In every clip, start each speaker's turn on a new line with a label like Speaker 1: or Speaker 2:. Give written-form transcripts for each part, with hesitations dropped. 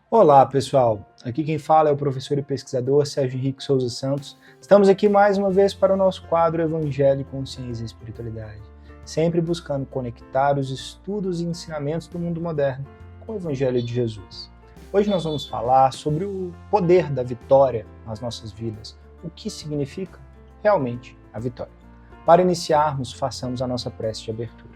Speaker 1: Olá, pessoal. Aqui quem fala é o professor e pesquisador Sérgio Henrique Souza Santos. Estamos aqui mais uma vez para o nosso quadro Evangelho, Consciência e Espiritualidade, sempre buscando conectar os estudos e ensinamentos do mundo moderno com o Evangelho de Jesus. Hoje nós vamos falar sobre o poder da vitória nas nossas vidas, o que significa realmente a vitória. Para iniciarmos, façamos a nossa prece de abertura.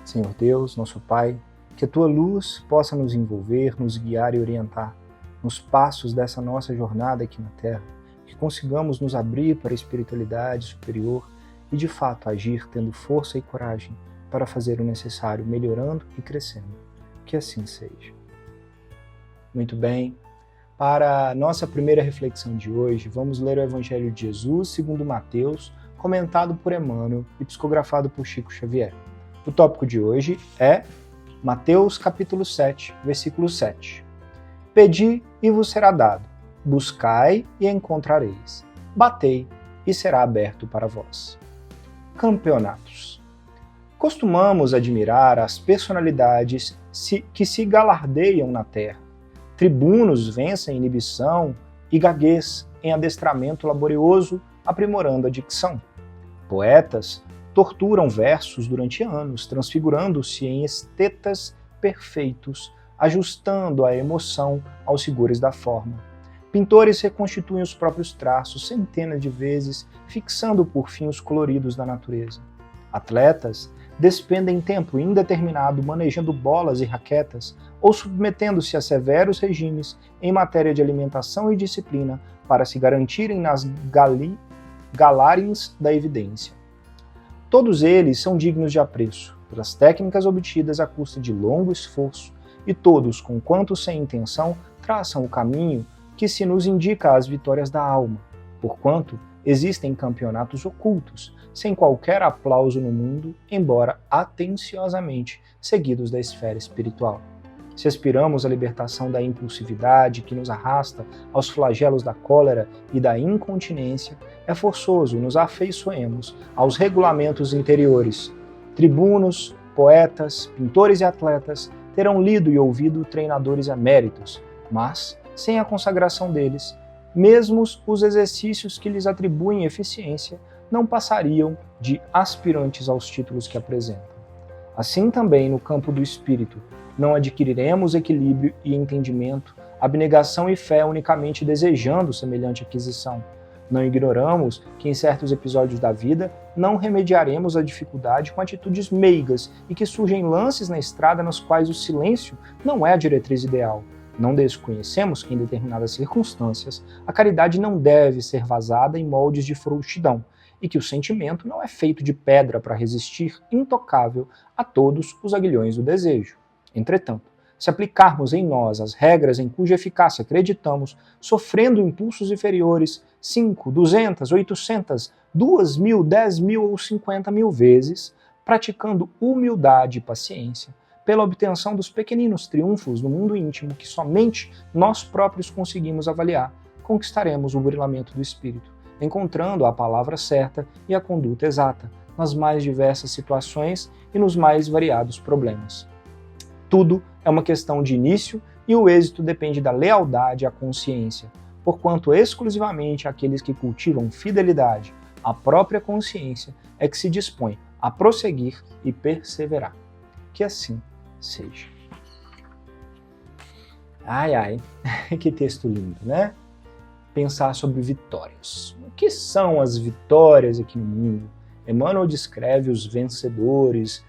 Speaker 1: Senhor Deus, nosso Pai, que a Tua luz possa nos envolver, nos guiar e orientar nos passos dessa nossa jornada aqui na Terra, que consigamos nos abrir para a espiritualidade superior e de fato agir tendo força e coragem para fazer o necessário, melhorando e crescendo. Que assim seja. Muito bem. Para a nossa primeira reflexão de hoje, vamos ler o Evangelho de Jesus segundo Mateus, comentado por Emmanuel e psicografado por Chico Xavier. O tópico de hoje é Mateus capítulo 7, versículo 7. Pedi e vos será dado, buscai e encontrareis, batei e será aberto para vós. Campeonatos. Costumamos admirar as personalidades que se galardeiam na terra. Tribunos vencem inibição e gaguez em adestramento laborioso, aprimorando a dicção. Poetas torturam versos durante anos, transfigurando-se em estetas perfeitos, ajustando a emoção aos rigores da forma. Pintores reconstituem os próprios traços centenas de vezes, fixando por fim os coloridos da natureza. Atletas despendem tempo indeterminado manejando bolas e raquetas ou submetendo-se a severos regimes em matéria de alimentação e disciplina para se garantirem nas galarins da evidência. Todos eles são dignos de apreço, pelas técnicas obtidas à custa de longo esforço, e todos, conquanto sem intenção, traçam o caminho que se nos indica as vitórias da alma, porquanto existem campeonatos ocultos, sem qualquer aplauso no mundo, embora atenciosamente seguidos da esfera espiritual. Se aspiramos à libertação da impulsividade que nos arrasta aos flagelos da cólera e da incontinência, é forçoso nos afeiçoemos aos regulamentos interiores. Tribunos, poetas, pintores e atletas terão lido e ouvido treinadores eméritos, mas, sem a consagração deles, mesmo os exercícios que lhes atribuem eficiência não passariam de aspirantes aos títulos que apresentam. Assim também no campo do espírito, não adquiriremos equilíbrio e entendimento, abnegação e fé unicamente desejando semelhante aquisição. Não ignoramos que em certos episódios da vida não remediaremos a dificuldade com atitudes meigas e que surgem lances na estrada nos quais o silêncio não é a diretriz ideal. Não desconhecemos que em determinadas circunstâncias a caridade não deve ser vazada em moldes de frouxidão e que o sentimento não é feito de pedra para resistir intocável a todos os aguilhões do desejo. Entretanto, se aplicarmos em nós as regras em cuja eficácia acreditamos, sofrendo impulsos inferiores 5, 200, 800, 2.000, 10.000 ou 50.000 vezes, praticando humildade e paciência, pela obtenção dos pequeninos triunfos no mundo íntimo que somente nós próprios conseguimos avaliar, conquistaremos o burilamento do espírito, encontrando a palavra certa e a conduta exata nas mais diversas situações e nos mais variados problemas. Tudo é uma questão de início e o êxito depende da lealdade à consciência, porquanto exclusivamente aqueles que cultivam fidelidade à própria consciência é que se dispõem a prosseguir e perseverar. Que assim seja. Ai, ai, que texto lindo, né? Pensar sobre vitórias. O que são as vitórias aqui no mundo? Emmanuel descreve os vencedores,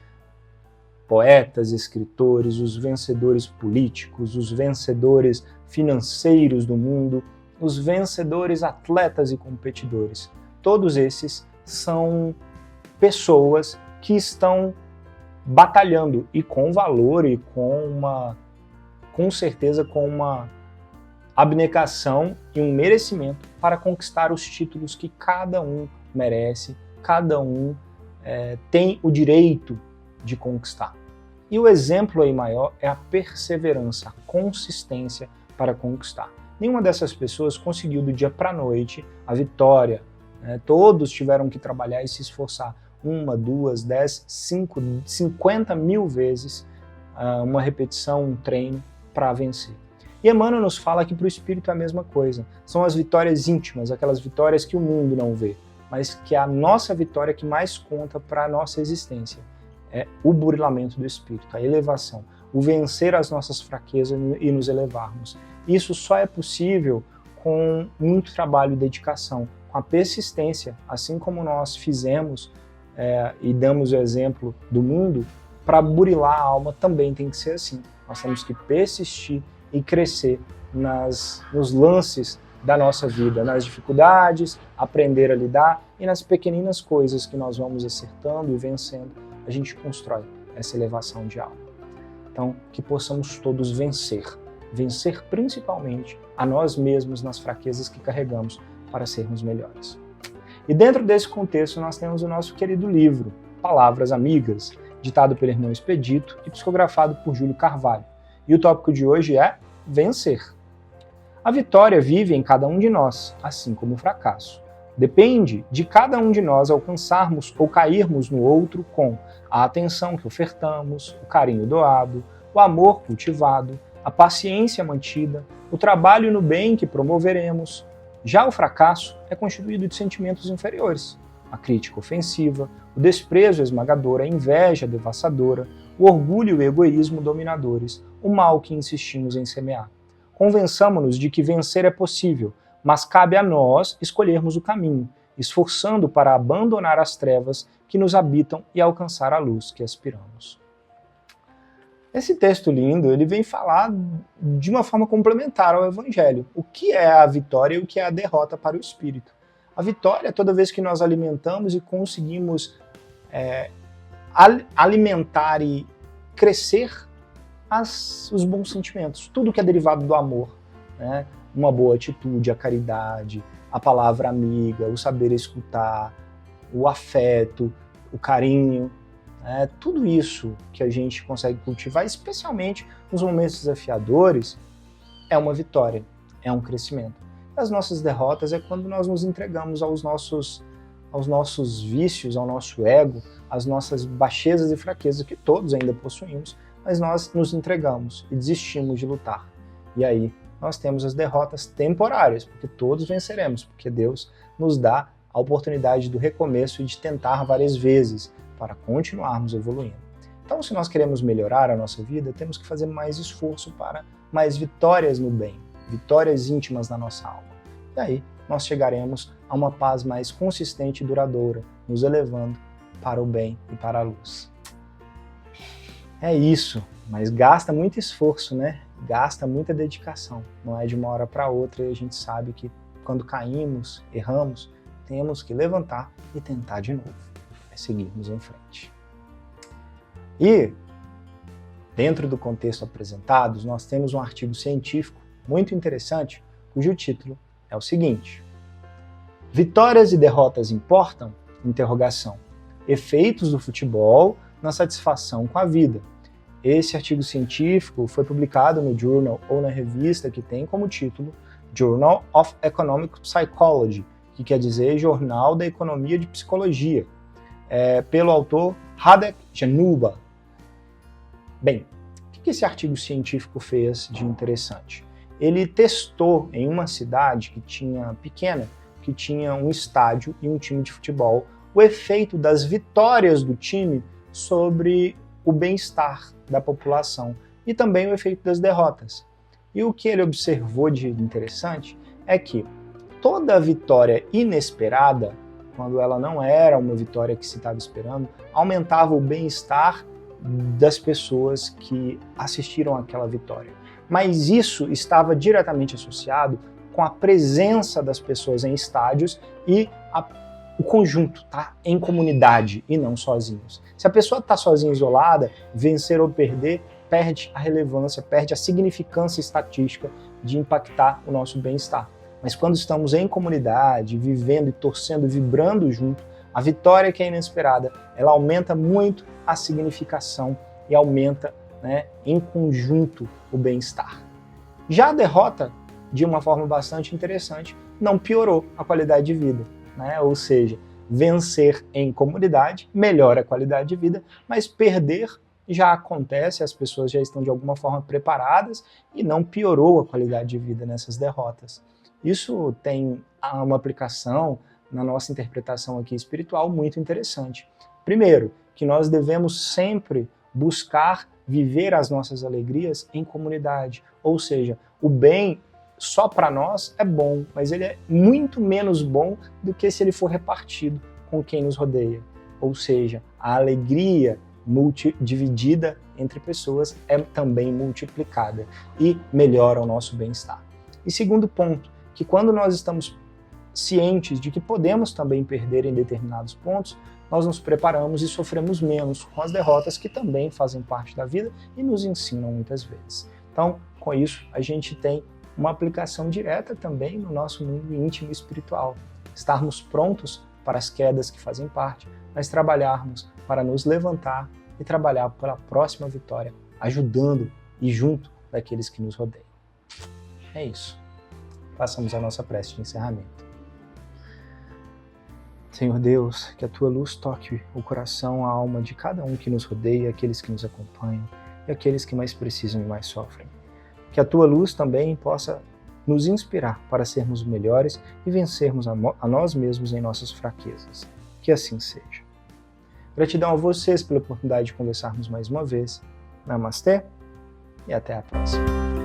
Speaker 1: poetas, escritores, os vencedores políticos, os vencedores financeiros do mundo, os vencedores atletas e competidores. Todos esses são pessoas que estão batalhando e com valor e com certeza com uma abnegação e um merecimento para conquistar os títulos que cada um merece, cada um tem o direito de conquistar. E o exemplo aí maior é a perseverança, a consistência para conquistar. Nenhuma dessas pessoas conseguiu do dia para a noite a vitória. Todos tiveram que trabalhar e se esforçar 1, 2, 10, 5, 50 mil vezes uma repetição, um treino, para vencer. E Emmanuel nos fala que para o espírito é a mesma coisa. São as vitórias íntimas, aquelas vitórias que o mundo não vê, mas que é a nossa vitória que mais conta para a nossa existência. É o burilamento do espírito, a elevação, o vencer as nossas fraquezas e nos elevarmos. Isso só é possível com muito trabalho e dedicação, com a persistência, assim como nós fizemos e damos o exemplo do mundo, para burilar a alma também tem que ser assim. Nós temos que persistir e crescer nos lances da nossa vida, nas dificuldades, aprender a lidar, e nas pequeninas coisas que nós vamos acertando e vencendo, a gente constrói essa elevação de alma. Então, que possamos todos vencer principalmente a nós mesmos nas fraquezas que carregamos para sermos melhores. E dentro desse contexto nós temos o nosso querido livro, Palavras Amigas, ditado pelo irmão Expedito e psicografado por Júlio Carvalho. E o tópico de hoje é vencer. A vitória vive em cada um de nós, assim como o fracasso. Depende de cada um de nós alcançarmos ou cairmos no outro com a atenção que ofertamos, o carinho doado, o amor cultivado, a paciência mantida, o trabalho no bem que promoveremos. Já o fracasso é constituído de sentimentos inferiores, a crítica ofensiva, o desprezo esmagador, a inveja devastadora, o orgulho e o egoísmo dominadores, o mal que insistimos em semear. Convençamo-nos de que vencer é possível, mas cabe a nós escolhermos o caminho, esforçando para abandonar as trevas que nos habitam e alcançar a luz que aspiramos. Esse texto lindo, ele vem falar de uma forma complementar ao Evangelho. O que é a vitória e o que é a derrota para o espírito. A vitória é toda vez que nós alimentamos e conseguimos alimentar e crescer os bons sentimentos, tudo que é derivado do amor, né? Uma boa atitude, a caridade, a palavra amiga, o saber escutar, o afeto, o carinho, tudo isso que a gente consegue cultivar, especialmente nos momentos desafiadores, é uma vitória, é um crescimento. As nossas derrotas é quando nós nos entregamos aos nossos vícios, ao nosso ego, às nossas baixezas e fraquezas que todos ainda possuímos, mas nós nos entregamos e desistimos de lutar. E aí nós temos as derrotas temporárias, porque todos venceremos, porque Deus nos dá a oportunidade do recomeço e de tentar várias vezes para continuarmos evoluindo. Então, se nós queremos melhorar a nossa vida, temos que fazer mais esforço para mais vitórias no bem, vitórias íntimas na nossa alma. E aí nós chegaremos a uma paz mais consistente e duradoura, nos elevando para o bem e para a luz. É isso, mas gasta muito esforço, né? Gasta muita dedicação. Não é de uma hora para outra, e a gente sabe que quando caímos, erramos, temos que levantar e tentar de novo. É seguirmos em frente. E, dentro do contexto apresentado, nós temos um artigo científico muito interessante, cujo título é o seguinte: Vitórias e derrotas importam? Interrogação. Efeitos do futebol na satisfação com a vida. Esse artigo científico foi publicado no journal ou na revista que tem como título Journal of Economic Psychology, que quer dizer Jornal da Economia de Psicologia, pelo autor Radek Januba. Bem, o que esse artigo científico fez de interessante? Ele testou em uma cidade pequena, que tinha um estádio e um time de futebol, o efeito das vitórias do time sobre o bem-estar da população e também o efeito das derrotas. E o que ele observou de interessante é que toda vitória inesperada, quando ela não era uma vitória que se estava esperando, aumentava o bem-estar das pessoas que assistiram àquela vitória. Mas isso estava diretamente associado com a presença das pessoas em estádios e o conjunto, tá? Em comunidade e não sozinhos. Se a pessoa está sozinha, isolada, vencer ou perder, perde a relevância, perde a significância estatística de impactar o nosso bem-estar. Mas quando estamos em comunidade, vivendo e torcendo, vibrando junto, a vitória que é inesperada, ela aumenta muito a significação e aumenta, em conjunto, o bem-estar. Já a derrota, de uma forma bastante interessante, não piorou a qualidade de vida, Ou seja, vencer em comunidade melhora a qualidade de vida, mas perder já acontece, as pessoas já estão de alguma forma preparadas e não piorou a qualidade de vida nessas derrotas. Isso tem uma aplicação na nossa interpretação aqui espiritual muito interessante. Primeiro, que nós devemos sempre buscar viver as nossas alegrias em comunidade, ou seja, o bem só para nós é bom, mas ele é muito menos bom do que se ele for repartido com quem nos rodeia. Ou seja, a alegria dividida entre pessoas é também multiplicada e melhora o nosso bem-estar. E segundo ponto, que quando nós estamos cientes de que podemos também perder em determinados pontos, nós nos preparamos e sofremos menos com as derrotas que também fazem parte da vida e nos ensinam muitas vezes. Então, com isso, a gente tem uma aplicação direta também no nosso mundo íntimo e espiritual. Estarmos prontos para as quedas que fazem parte, mas trabalharmos para nos levantar e trabalhar pela próxima vitória, ajudando e junto daqueles que nos rodeiam. É isso. Façamos a nossa prece de encerramento. Senhor Deus, que a Tua luz toque o coração, a alma de cada um que nos rodeia, aqueles que nos acompanham e aqueles que mais precisam e mais sofrem. Que a Tua luz também possa nos inspirar para sermos melhores e vencermos a nós mesmos em nossas fraquezas. Que assim seja. Gratidão a vocês pela oportunidade de conversarmos mais uma vez. Namastê e até a próxima.